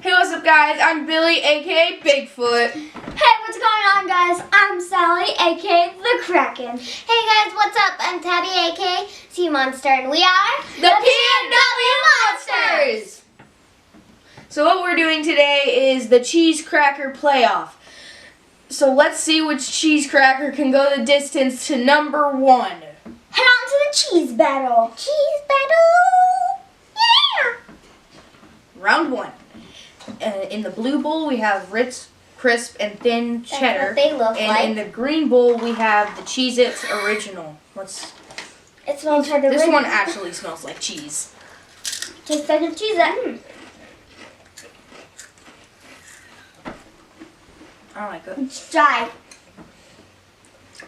Hey, what's up, guys? I'm Billy, aka Bigfoot. Hey, what's going on, guys? I'm Sally, aka The Kraken. Hey guys, what's up? I'm Tabby, aka Sea Monster, and we are The PNW Monsters! So what we're doing today is the cheese cracker playoff. So let's see which cheese cracker can go the distance to number 1. Head on to the cheese battle. Cheese Battle! Yeah! Round 1. In the blue bowl, we have Ritz Crisp and Thin Cheddar. what they look and like. in the green bowl, we have the Cheez-Its Original. It smells like This one actually smells like cheese. tastes like a cheese. I like it. It's dry.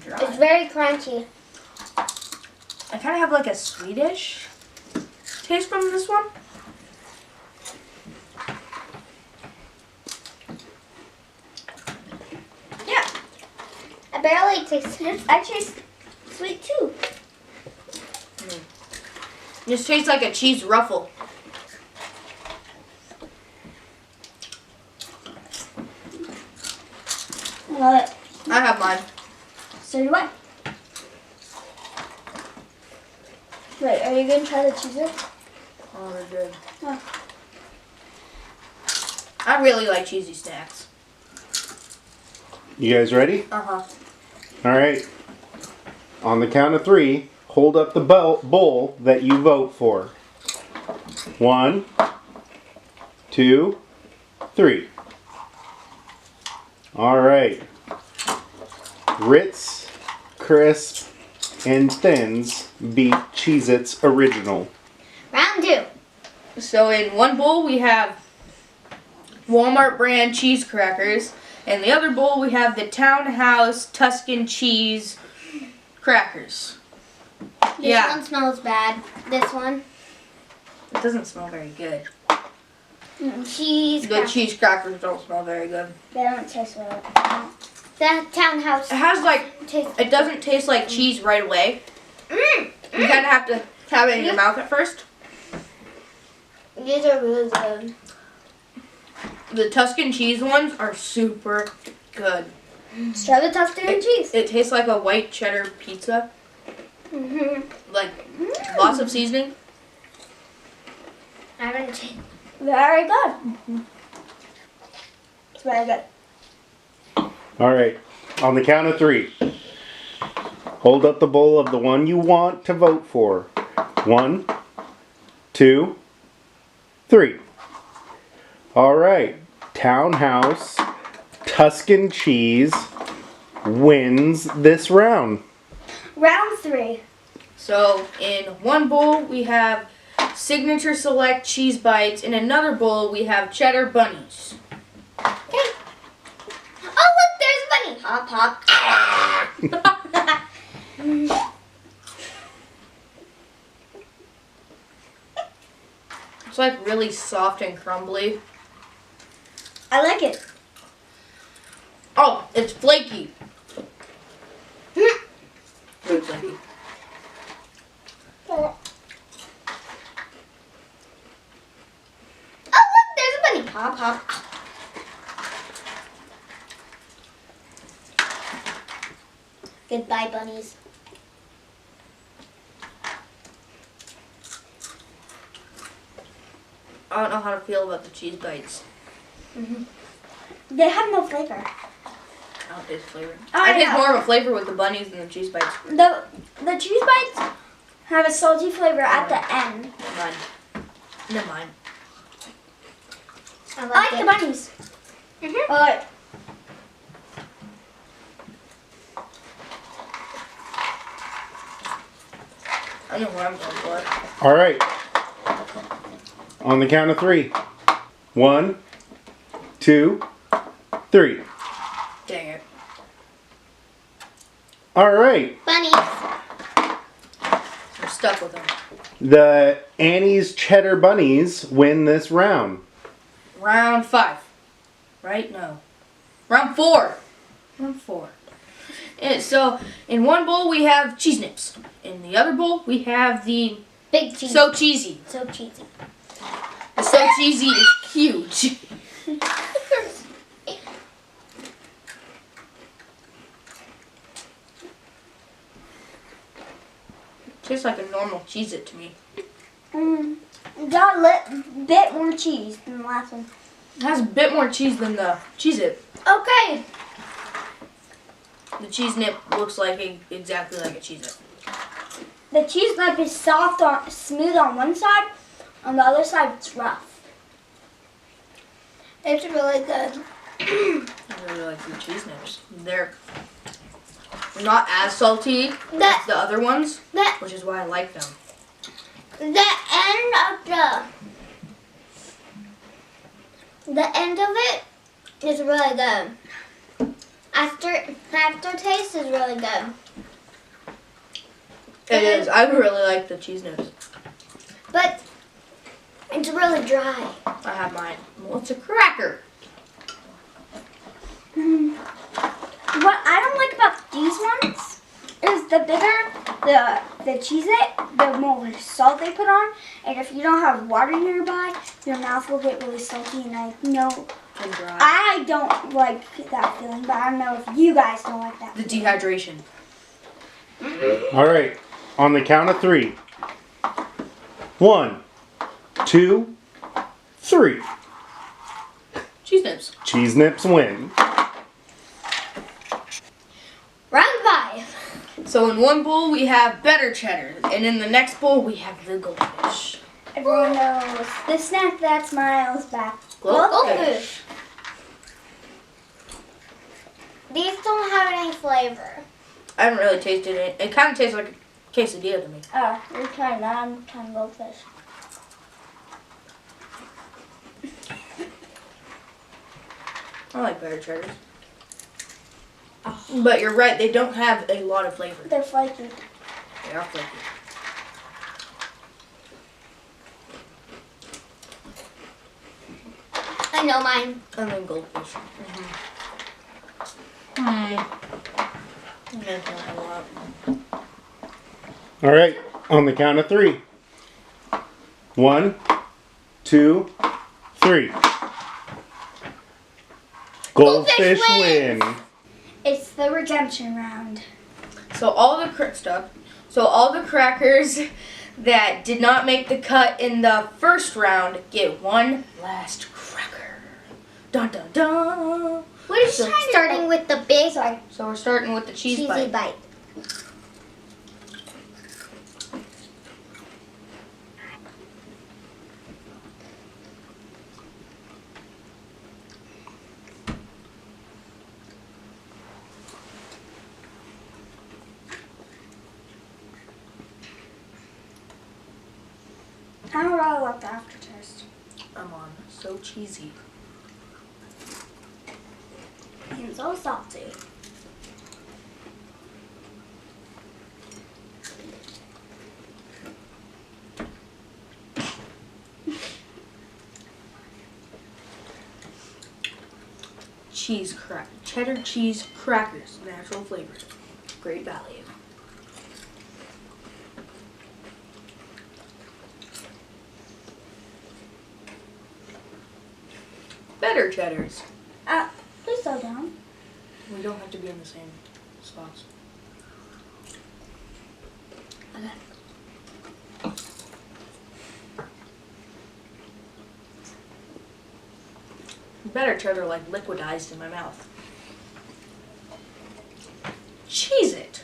Dry. It's very crunchy. I kind of have like a sweetish taste from this one. Yeah. I barely taste it. I taste sweet too. This tastes like a cheese ruffle. I love it. I have mine. So do I. Wait, are you gonna try the cheese? Oh, they're good. Oh. I really like cheesy snacks. You guys ready? Uh-huh. All right. On the count of 3, hold up the bowl that you vote for. 1, 2, 3. All right. Ritz, Crisp, and Thins beat Cheez-Its Original. Round 2. So in one bowl, we have Walmart brand cheese crackers. And the other bowl, we have the Townhouse Tuscan cheese crackers. This one smells bad. This one. It doesn't smell very good. Cheese The crackers. cheese crackers don't smell very good. They don't taste well. The Townhouse. It has like, Taste. it doesn't taste like cheese right away. You kind of have to have it in your mouth at first. These are really good. The Tuscan cheese ones are super good. Let's try the Tuscan cheese. It tastes like a white cheddar pizza. Like lots of seasoning. I haven't tasted. Very good. It's very good. All right. On the count of 3, hold up the bowl of the one you want to vote for. 1, 2, 3. All right. Townhouse Tuscan cheese wins this round. Round 3. So in one bowl we have Signature Select cheese bites. In another bowl we have cheddar bunnies. Okay. Oh, look, there's a bunny. Hop, hop. It's like really soft and crumbly. I like it. Oh, it's flaky. Very flaky. Oh, look, there's a bunny. Hop, hop. Goodbye, bunnies. I don't know how to feel about the cheese bites. They have no flavor. I don't taste flavor. Oh, I taste yeah. more of a flavor with the bunnies than the cheese bites. The cheese bites have a salty flavor at the end. Never mind. Never mind. I I like like it. the bunnies. Mhm. Alright. I know what I'm going for. All right. On the count of 3. 1, 2, 3. Dang it. All right. Bunnies. I'm stuck with them. The Annie's Cheddar Bunnies win this round. Round 5. Right? No. Round 4. Round 4. And so, in one bowl we have cheese nips. In the other bowl we have the Big cheese. So Cheesy. So cheesy. The So Cheesy is huge. Cheese It to me. Got a bit more cheese than the last one. It has a bit more cheese than the Cheez It. Okay. The cheese nip looks like exactly like a Cheez It. The cheese nip is smooth on one side. On the other side, it's rough. It's really good. I really like the cheese nips. They're not as salty as That the other ones, that which is why I like them. the end of it is really good. Aftertaste is really good. It is. I really like the cheese nips. But it's really dry. I have mine. Well, it's a cracker. What I don't like about these ones is the bigger the cheese it, the more salt they put on. And if you don't have water nearby, your mouth will get really salty. And I know And dry. I don't like that feeling, but I don't know if you guys don't like that. The dehydration. All right. On the count of 3. 1, 2, 3. Cheese nips. Cheese nips win. Round 5. So in one bowl we have better cheddar, and in the next bowl we have the goldfish. Everyone knows the snack that smiles back. Goldfish. These don't have any flavor. I haven't really tasted it. It kind of tastes like a quesadilla to me. Oh, you're trying that. I'm trying goldfish. I like better cheddars. But you're right, they don't have a lot of flavor. They're flaky. They are flaky. I know mine. And then goldfish. I'm gonna try a lot. All right. On the count of 3. 1, 2, 3. Goldfish win. It's the redemption round. So all the crackers that did not make the cut in the first round get one last cracker. Dun dun dun. We're So- starting with the big So we're starting with the cheese cheesy bite. bite. I don't really like the aftertaste. I'm on. So cheesy. And so salty. Cheddar cheese crackers, natural flavor, great value. Better cheddars. Please slow down. We don't have to be in the same spots. Better cheddar like liquidized in my mouth. Cheese it.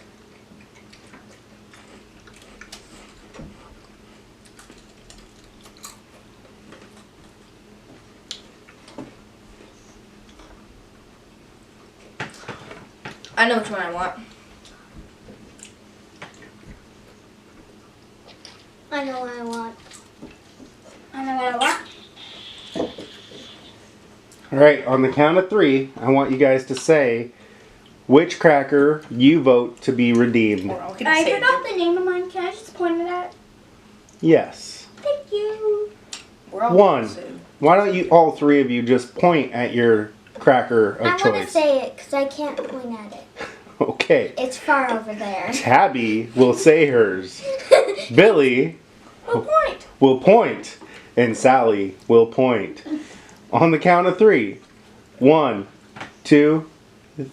I know which one I want. I know what I want. I know what I want. All right. On the count of 3, I want you guys to say which cracker you vote to be redeemed. Or I'll get I to say forgot the name of mine. Can I just point it out? Yes. Thank you. We're all One. gonna say- Why don't you, all 3 of you, just point at your cracker of I want to choice? say it because I can't point at it. Okay. It's far over there. Tabby will say hers. Billy Oh, point. will point. And Sally will point. On the count of 3. 1, 2,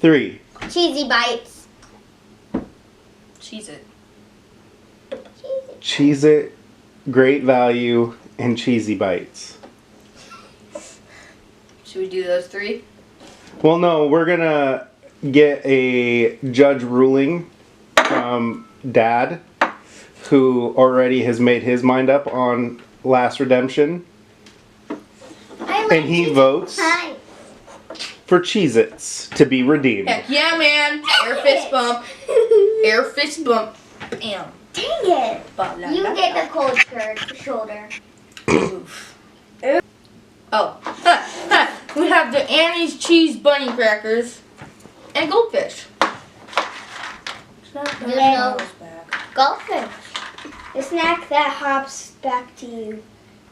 3. Cheesy bites. Cheese it. Cheesy Cheez-It, Great Value, and Cheesy Bites. Should we do those three? Well, no, we're gonna get a judge ruling from Dad, who already has made his mind up on Last Redemption, I like and he cheese votes pie. for Cheez-Its to be redeemed. Heck yeah, man. Air fist bump. Air fist bump. Bam. Dang it. Ba, la, You la, get la. the cold shoulder. Oof. Oh. We have the Annie's Cheese Bunny Crackers and Goldfish. No. Goldfish. The snack that hops back to you.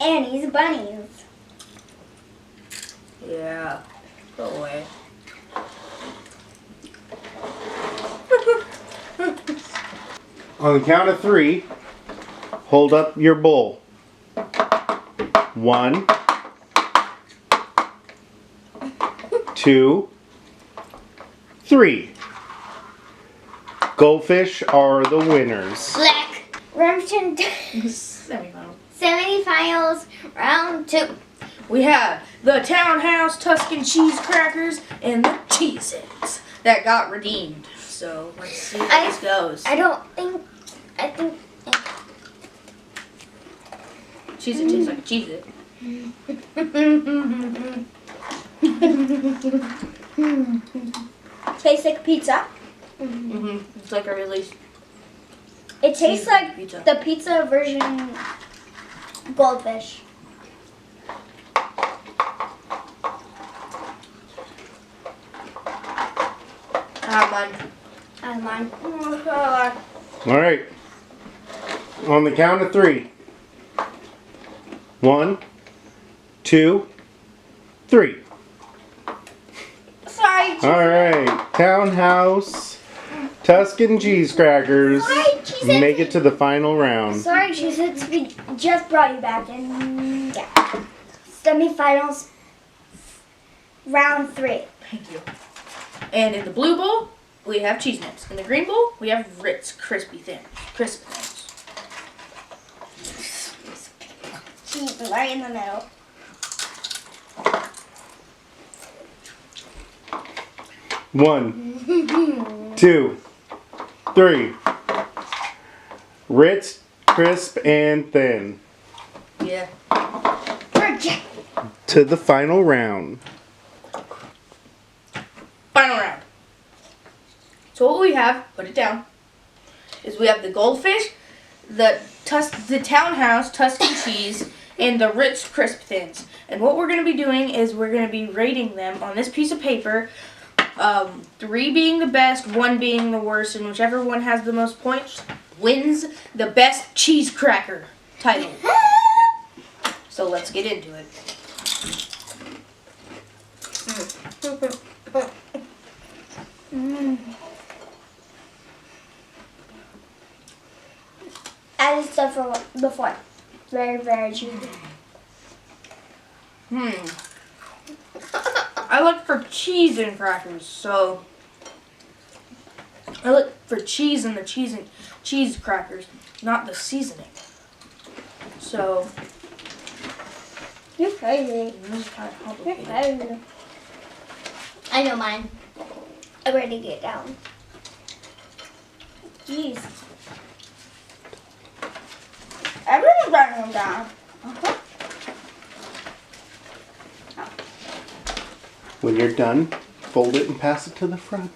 Annie's Bunnies. Yeah. Go away. On the count of 3, hold up your bowl. 1, 2, 3. Goldfish are the winners. Black. Remington. Semifinal. Semifinals, round 2. We have the Townhouse Tuscan Cheese Crackers and the Cheez-Its that got redeemed. So let's see how this goes. I think Cheez-It tastes like a Cheez-It. Tastes like pizza. Mm-hmm. It's like a really It tastes cheesy like pizza. the pizza version Goldfish. mine. And mine. Oh, God. All right. On the count of 3. 1, 2, 3. Sorry. All right. Townhouse Tuscan Cheese Crackers Sorry, Cheez-Its. make it to the final round. Sorry, Cheez-Its. We just brought you back in. Yeah. Semifinals. Round 3. Thank you. And in the blue bowl, we have Cheese Nips. In the green bowl, we have Ritz Crispy Thins. Crisp Thins. Cheese right in the middle. One, 2, 3. Ritz, crisp, and thin. Yeah. Reject. To the final round. Final round. So what we have, put it down, is we have the Goldfish, the Townhouse Tuscan Cheese, and the Ritz Crisp Thins. And what we're going to be doing is we're going to be rating them on this piece of paper. 3 being the best, 1 being the worst, and whichever one has the most points wins the best cheese cracker title. So let's get into it. As I said before. Very, very cheesy. I look for cheese in crackers, so I look for cheese in the cheese crackers, not the seasoning. So You're crazy. this is kind of You're complicated. crazy. I know mine. I'm ready to get down. Jeez. Everyone's writing them down. When you're done, fold it and pass it to the front.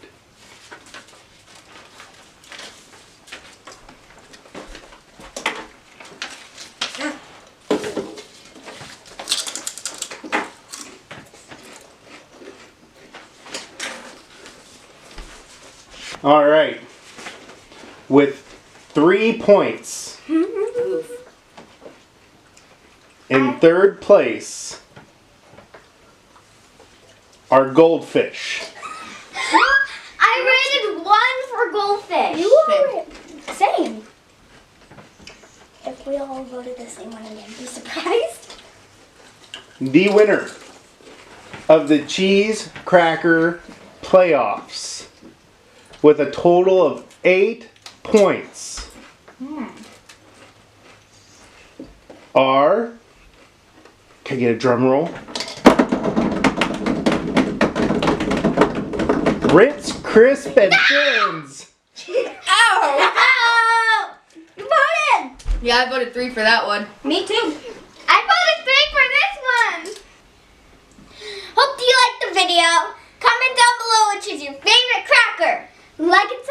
All right. With 3 points in third place are Goldfish. I rated 1 for goldfish. You are same. If we all voted the same one again, be surprised. The winner of the Cheese Cracker Playoffs with a total of 8 points are, can I get a drum roll? Ritz Crisp and Thins. Ow! Oh! You voted! Yeah, I voted 3 for that one. Me too. I voted 3 for this one. Hope you liked the video. Comment down below which is your favorite cracker. Like and